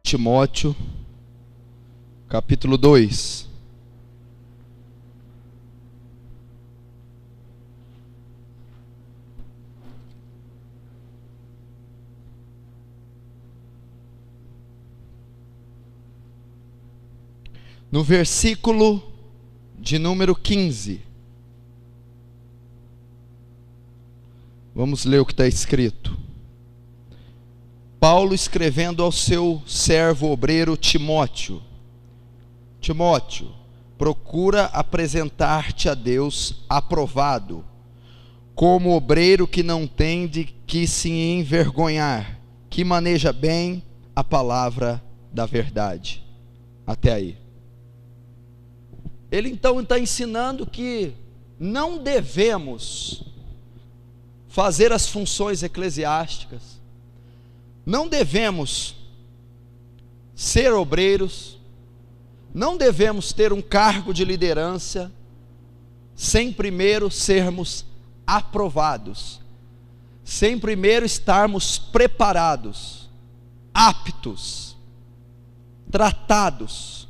Timóteo, capítulo 2. No versículo de número 15. Vamos ler o que está escrito. Paulo escrevendo ao seu servo obreiro Timóteo: Timóteo, procura apresentar-te a Deus aprovado, como obreiro que não tem de que se envergonhar, que maneja bem a palavra da verdade. Até aí. Ele então está ensinando que não devemos fazer as funções eclesiásticas, não devemos ser obreiros, não devemos ter um cargo de liderança, sem primeiro sermos aprovados, sem primeiro estarmos preparados, aptos, tratados,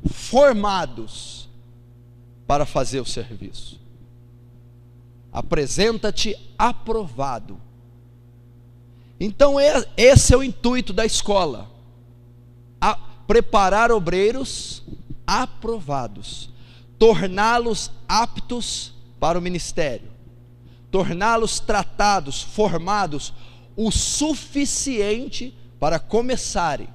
formados para fazer o serviço. Apresenta-te aprovado. Então esse é o intuito da escola: preparar obreiros aprovados, torná-los aptos para o ministério, torná-los tratados, formados o suficiente para começarem.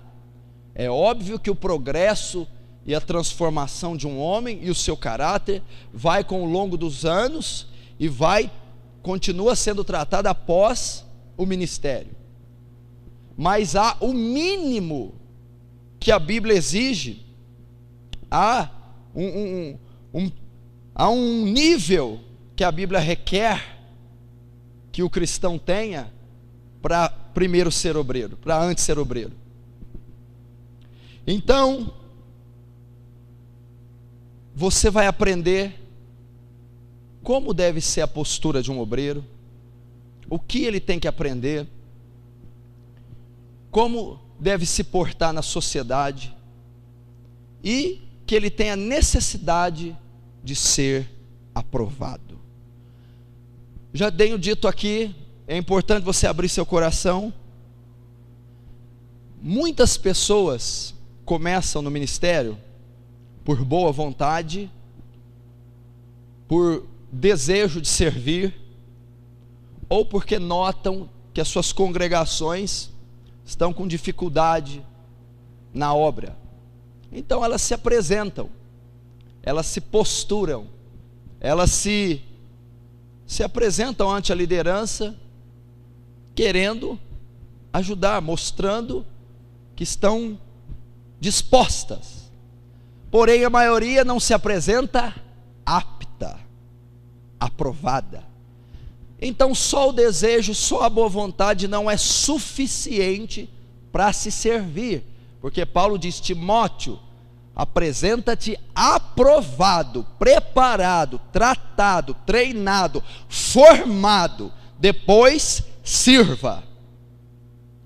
É óbvio que o progresso e a transformação de um homem e o seu caráter vai com o longo dos anos e continua sendo tratado após o ministério. Mas há o mínimo que a Bíblia exige, há um nível que a Bíblia requer que o cristão tenha para primeiro ser obreiro, para antes ser obreiro. Então, você vai aprender como deve ser a postura de um obreiro, o que ele tem que aprender, como deve se portar na sociedade, e que ele tem a necessidade de ser aprovado. Já tenho dito aqui, é importante você abrir seu coração. Muitas pessoas começam no ministério por boa vontade, por desejo de servir, ou porque notam que as suas congregações estão com dificuldade na obra. Então elas se apresentam, elas se posturam, elas se apresentam ante a liderança, querendo ajudar, mostrando que estão dispostas. Porém a maioria não se apresenta apta, aprovada. Então só o desejo, só a boa vontade não é suficiente para se servir, porque Paulo diz: Timóteo, apresenta-te aprovado, preparado, tratado, treinado, formado, depois sirva.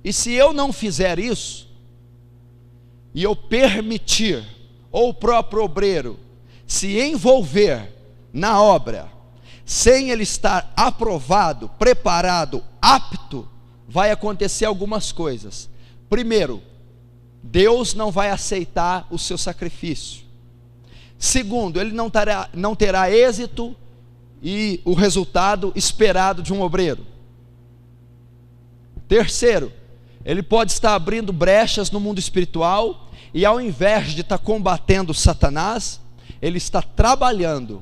E se eu não fizer isso, e eu permitir, ou o próprio obreiro se envolver na obra, sem ele estar aprovado, preparado, apto, vai acontecer algumas coisas. Primeiro, Deus não vai aceitar o seu sacrifício. Segundo, ele não terá êxito e o resultado esperado de um obreiro. Terceiro, ele pode estar abrindo brechas no mundo espiritual, e ao invés de estar combatendo Satanás, ele está trabalhando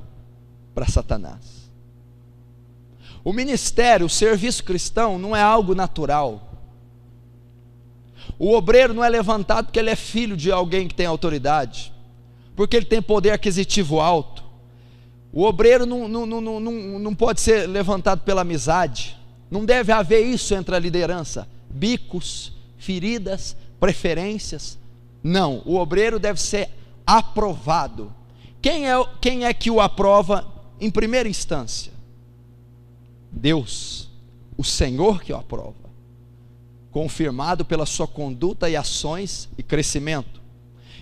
para Satanás. O ministério, o serviço cristão não é algo natural. O obreiro não é levantado porque ele é filho de alguém que tem autoridade, porque ele tem poder aquisitivo alto. O obreiro não pode ser levantado pela amizade. Não deve haver isso entre a liderança: bicos, feridas, preferências. Não, o obreiro deve ser aprovado. Quem é que o aprova em primeira instância? Deus, o Senhor que o aprova. confirmado pela sua conduta e ações e crescimento.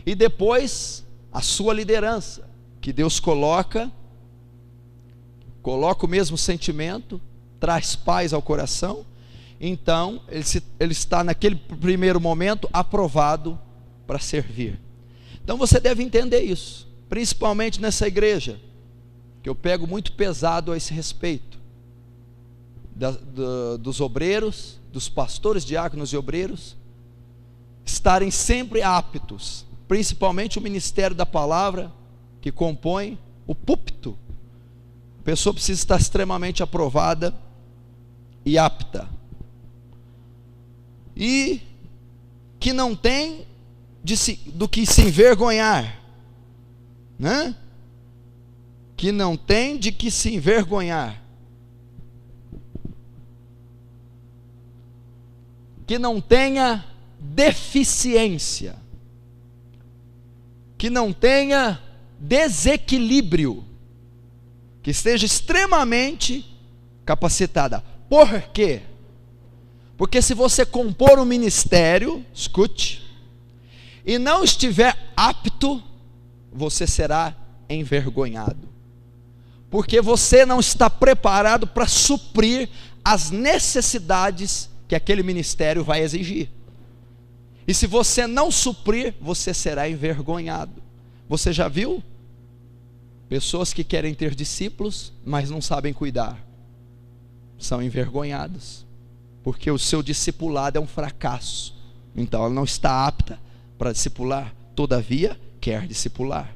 E depois, a sua liderança, que Deus coloca o mesmo sentimento, traz paz ao coração. Então, ele está naquele primeiro momento aprovado para servir. Então você deve entender isso, principalmente nessa igreja, que eu pego muito pesado a esse respeito, dos obreiros, dos pastores, diáconos e obreiros, estarem sempre aptos, principalmente o ministério da palavra, que compõe o púlpito. A pessoa precisa estar extremamente aprovada e apta, e que não tem do que se envergonhar, né? Que não tem de que se envergonhar, que não tenha deficiência, que não tenha desequilíbrio, que esteja extremamente capacitada. Por quê? Porque se você compor um ministério, escute, e não estiver apto, você será envergonhado, porque você não está preparado para suprir as necessidades que aquele ministério vai exigir. E se você não suprir, você será envergonhado. Você já viu pessoas que querem ter discípulos, mas não sabem cuidar? São envergonhados, porque o seu discipulado é um fracasso. Então ela não está apta para discipular, todavia quer discipular.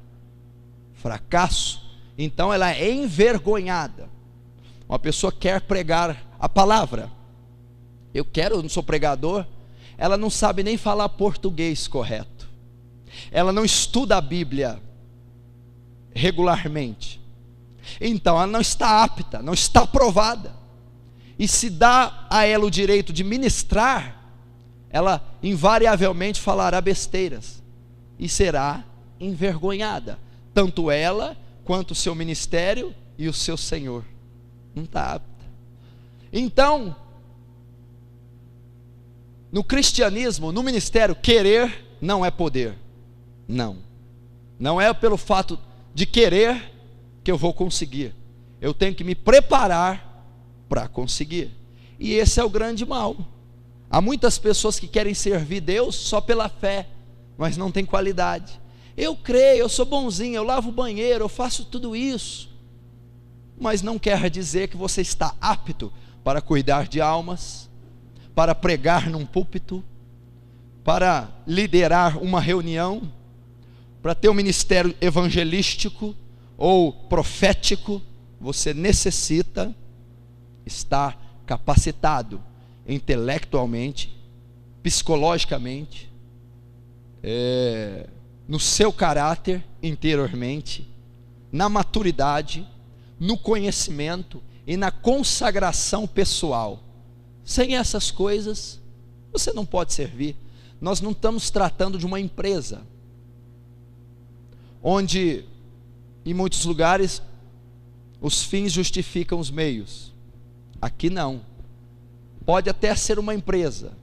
Fracasso, então ela é envergonhada. Uma pessoa quer pregar a palavra, eu não sou pregador, ela não sabe nem falar português correto, ela não estuda a Bíblia regularmente, então ela não está apta, não está aprovada. E se dá a ela o direito de ministrar, ela invariavelmente falará besteiras e será envergonhada, tanto ela quanto o seu ministério e o seu Senhor. Não está apta. Então, no cristianismo, no ministério, querer não é poder. Não é pelo fato de querer que eu vou conseguir. Eu tenho que me preparar para conseguir. E esse é o grande mal. Há muitas pessoas que querem servir Deus só pela fé, mas não tem qualidade. Eu creio, eu sou bonzinho, eu lavo o banheiro, eu faço tudo isso, mas não quer dizer que você está apto para cuidar de almas, para pregar num púlpito, para liderar uma reunião, para ter um ministério evangelístico ou profético. Você necessita estar capacitado intelectualmente, psicologicamente, no seu caráter interiormente, na maturidade, no conhecimento e na consagração pessoal. Sem essas coisas, você não pode servir. Nós não estamos tratando de uma empresa, onde, em muitos lugares, os fins justificam os meios. Aqui não. Pode até ser uma empresa,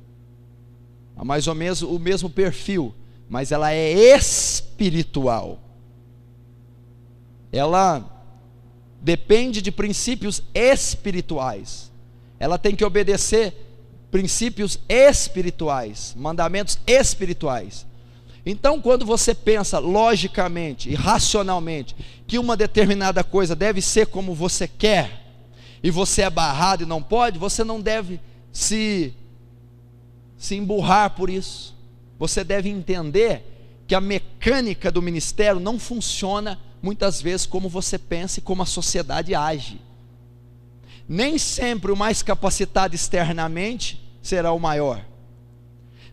mais ou menos o mesmo perfil, mas ela é espiritual. Ela depende de princípios espirituais. Ela tem que obedecer princípios espirituais, mandamentos espirituais. Então, quando você pensa logicamente e racionalmente que uma determinada coisa deve ser como você quer, e você é barrado e não pode, você não deve se emburrar por isso. Você deve entender que a mecânica do ministério não funciona muitas vezes como você pensa e como a sociedade age. Nem sempre o mais capacitado externamente será o maior.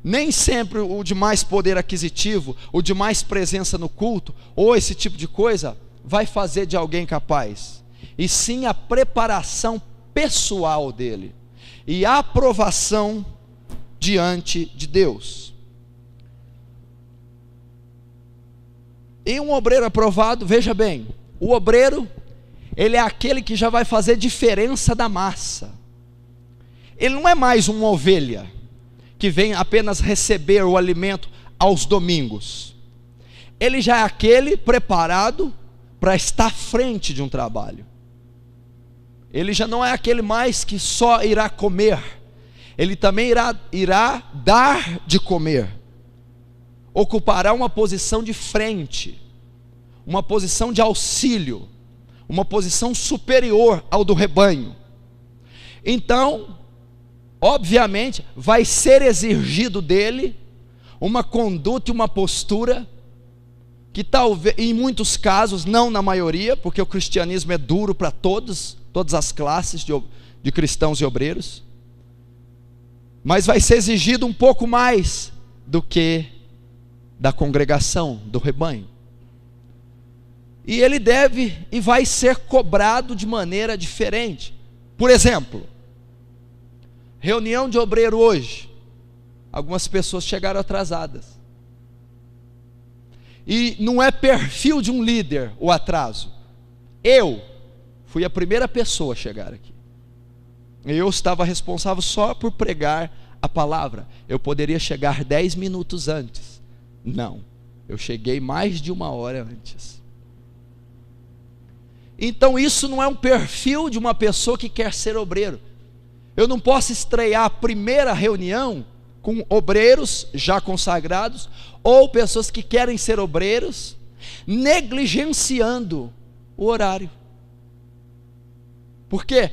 Nem sempre o de mais poder aquisitivo, o de mais presença no culto, ou esse tipo de coisa, vai fazer de alguém capaz. E sim a preparação pessoal dele e a aprovação diante de Deus. E um obreiro aprovado, veja bem, o obreiro, ele é aquele que já vai fazer diferença da massa. Ele não é mais uma ovelha que vem apenas receber o alimento aos domingos. Ele já é aquele preparado para estar à frente de um trabalho. Ele já não é aquele mais que só irá comer, ele também irá dar de comer. Ocupará uma posição de frente, uma posição de auxílio, uma posição superior ao do rebanho. Então, obviamente, vai ser exigido dele uma conduta e uma postura que talvez, em muitos casos, não na maioria, porque o cristianismo é duro para todas as classes de cristãos e obreiros, mas vai ser exigido um pouco mais do que da congregação, do rebanho. E ele deve e vai ser cobrado de maneira diferente. Por exemplo, reunião de obreiro hoje, algumas pessoas chegaram atrasadas. E não é perfil de um líder o atraso. Eu fui a primeira pessoa a chegar aqui. Eu estava responsável só por pregar a palavra. Eu poderia chegar 10 minutos antes. Não, eu cheguei mais de 1 hora antes. Então isso não é um perfil de uma pessoa que quer ser obreiro. Eu não posso estrear a primeira reunião com obreiros já consagrados, ou pessoas que querem ser obreiros, negligenciando o horário. Porque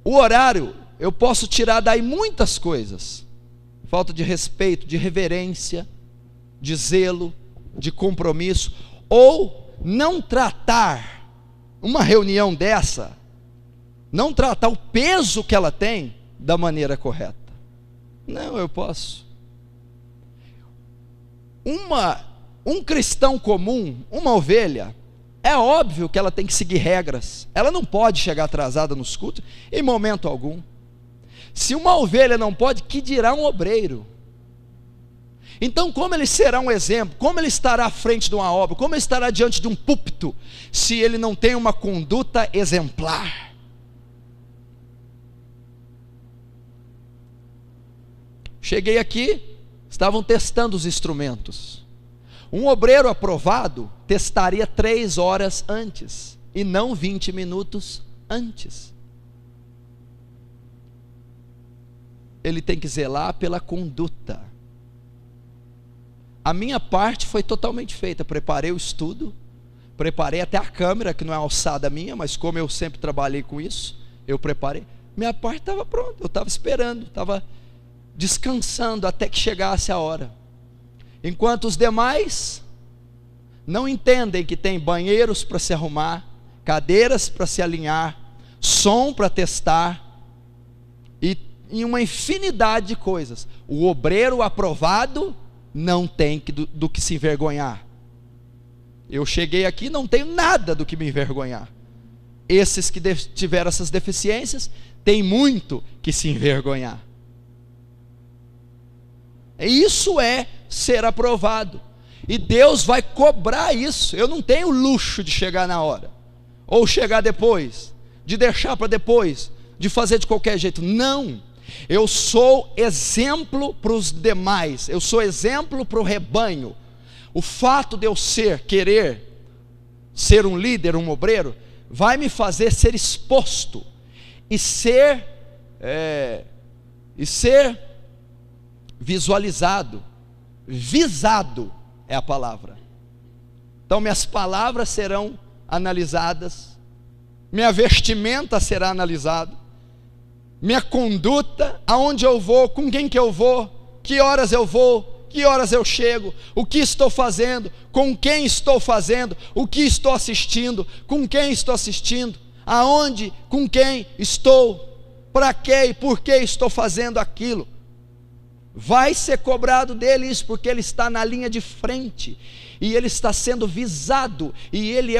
o horário, eu posso tirar daí muitas coisas: falta de respeito, de reverência, de zelo, de compromisso, ou não tratar uma reunião dessa, não tratar o peso que ela tem da maneira correta. Não, eu posso. Um cristão comum, uma ovelha, é óbvio que ela tem que seguir regras. Ela não pode chegar atrasada nos cultos em momento algum. Se uma ovelha não pode, que dirá um obreiro? Então, como ele será um exemplo? Como ele estará à frente de uma obra? Como ele estará diante de um púlpito, se ele não tem uma conduta exemplar? Cheguei aqui, estavam testando os instrumentos. Um obreiro aprovado testaria 3 horas antes, e não 20 minutos antes. Ele tem que zelar pela conduta. A minha parte foi totalmente feita. Preparei o estudo, preparei até a câmera, que não é alçada minha, mas como eu sempre trabalhei com isso, eu preparei. Minha parte estava pronta, eu estava esperando, estava descansando até que chegasse a hora. Enquanto os demais não entendem que tem banheiros para se arrumar, cadeiras para se alinhar, som para testar, e uma infinidade de coisas. O obreiro aprovado não tem do que se envergonhar. Eu cheguei aqui, não tenho nada do que me envergonhar. Esses que tiveram essas deficiências têm muito que se envergonhar. Isso é ser aprovado, e Deus vai cobrar isso. Eu não tenho luxo de chegar na hora, ou chegar depois, de deixar para depois, de fazer de qualquer jeito. Não, eu sou exemplo para os demais, eu sou exemplo para o rebanho. O fato de eu querer ser um líder, um obreiro, vai me fazer ser exposto, e ser visualizado, visado é a palavra. Então minhas palavras serão analisadas, minha vestimenta será analisada, minha conduta, aonde eu vou, com quem que eu vou, que horas eu vou, que horas eu chego, o que estou fazendo, com quem estou fazendo, o que estou assistindo, com quem estou assistindo, aonde, com quem estou, para que e por que estou fazendo aquilo. Vai ser cobrado dele isso, porque ele está na linha de frente, e ele está sendo visado, e ele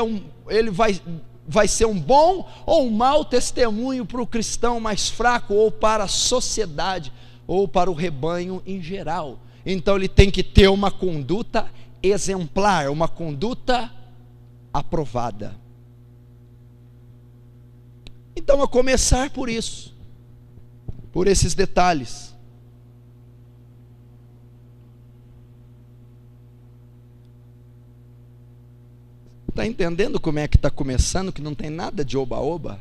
vai ser um bom ou um mau testemunho para o cristão mais fraco, ou para a sociedade, ou para o rebanho em geral. Então ele tem que ter uma conduta exemplar, uma conduta aprovada. Então, a começar por isso, por esses detalhes. Está entendendo como é que está começando, que não tem nada de oba-oba?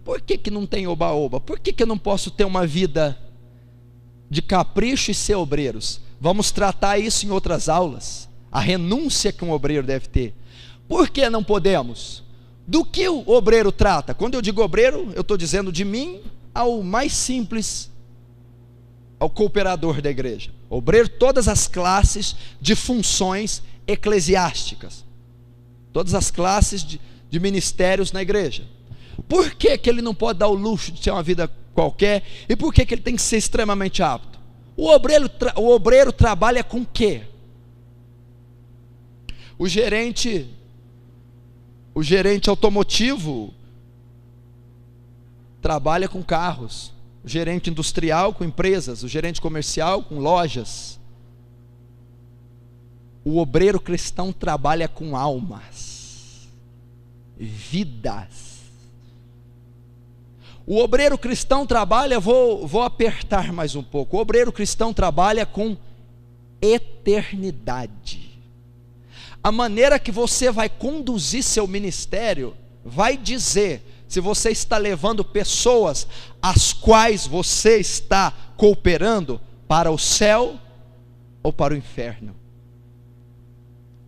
Por que não tem oba-oba? Por que eu não posso ter uma vida de capricho e ser obreiros? Vamos tratar isso em outras aulas. A renúncia que um obreiro deve ter. Por que não podemos? Do que o obreiro trata? Quando eu digo obreiro, eu estou dizendo de mim ao mais simples, ao cooperador da igreja. Obreiro, todas as classes de funções eclesiásticas, todas as classes de ministérios na igreja. Por que ele não pode dar o luxo de ter uma vida qualquer? E por que ele tem que ser extremamente apto? O obreiro trabalha com o quê? O gerente automotivo trabalha com carros, o gerente industrial com empresas, o gerente comercial com lojas. O obreiro cristão trabalha com almas, vidas. O obreiro cristão trabalha, vou apertar mais um pouco, o obreiro cristão trabalha com eternidade. A maneira que você vai conduzir seu ministério vai dizer se você está levando pessoas as quais você está cooperando para o céu ou para o inferno.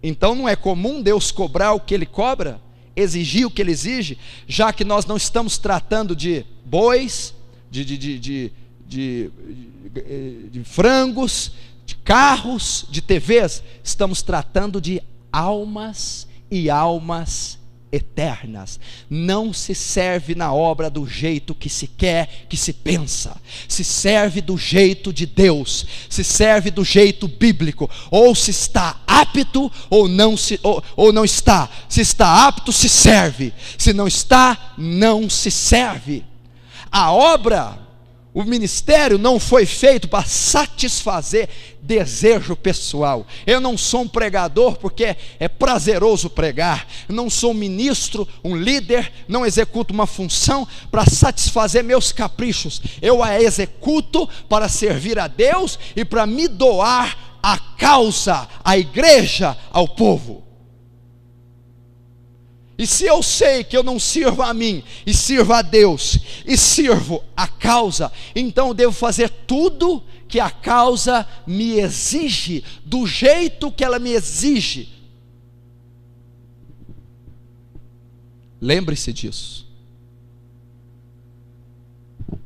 Então não é comum Deus cobrar o que Ele cobra, exigir o que Ele exige, já que nós não estamos tratando de bois, de frangos, de carros, de TVs, estamos tratando de almas e almas eternas. Não se serve na obra do jeito que se quer, que se pensa. Se serve do jeito de Deus, se serve do jeito bíblico. Ou se está apto ou não está. Se está apto, se serve. Se não está, não se serve. A obra, o ministério não foi feito para satisfazer desejo pessoal. Eu não sou um pregador porque é prazeroso pregar. Eu não sou um ministro, um líder, não executo uma função para satisfazer meus caprichos. Eu a executo para servir a Deus e para me doar à causa, à igreja, ao povo. E se eu sei que eu não sirvo a mim, e sirvo a Deus, e sirvo a causa, então eu devo fazer tudo que a causa me exige, do jeito que ela me exige. Lembre-se disso.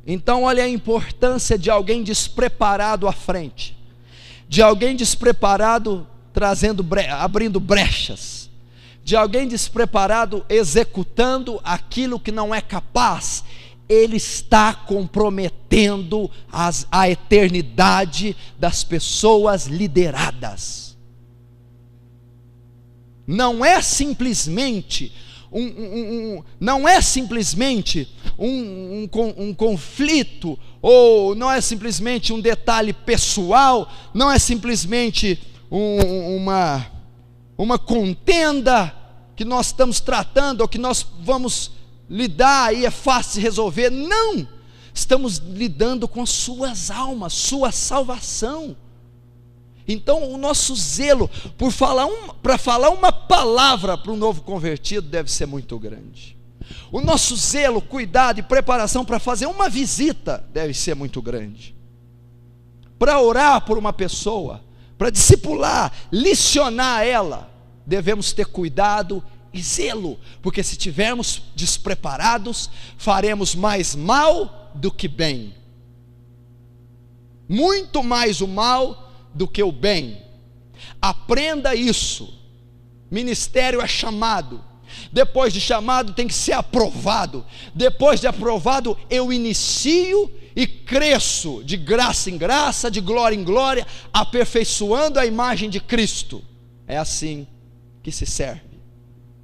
Então olha a importância de alguém despreparado à frente, de alguém despreparado abrindo brechas, de alguém despreparado executando aquilo que não é capaz. Ele está comprometendo a eternidade das pessoas lideradas. Não é simplesmente um conflito, ou não é simplesmente um detalhe pessoal, não é simplesmente uma contenda que nós estamos tratando, ou que nós vamos lidar e é fácil de resolver. Não, estamos lidando com as suas almas, sua salvação. Então o nosso zelo para falar uma palavra para um novo convertido deve ser muito grande. O nosso zelo, cuidado e preparação para fazer uma visita deve ser muito grande. Para orar por uma pessoa, para discipular, licionar ela, devemos ter cuidado e zelo, porque se estivermos despreparados, faremos mais mal do que bem, muito mais o mal do que o bem. Aprenda isso. Ministério é chamado, depois de chamado tem que ser aprovado, depois de aprovado eu inicio e cresço de graça em graça, de glória em glória, aperfeiçoando a imagem de Cristo. É assim que se serve,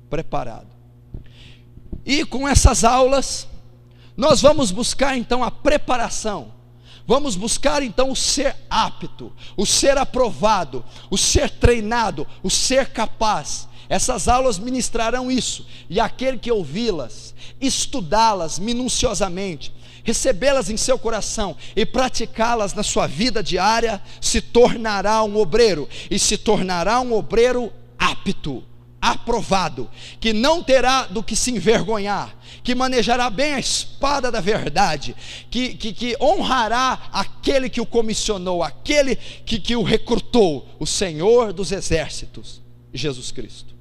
preparado. E com essas aulas nós vamos buscar então a preparação, vamos buscar então o ser apto, o ser aprovado, o ser treinado, o ser capaz. Essas aulas ministrarão isso, e aquele que ouvi-las, estudá-las minuciosamente, recebê-las em seu coração e praticá-las na sua vida diária, se tornará um obreiro, e se tornará um obreiro apto, aprovado, que não terá do que se envergonhar, que manejará bem a espada da verdade, que honrará aquele que o comissionou, aquele que o recrutou, o Senhor dos exércitos, Jesus Cristo.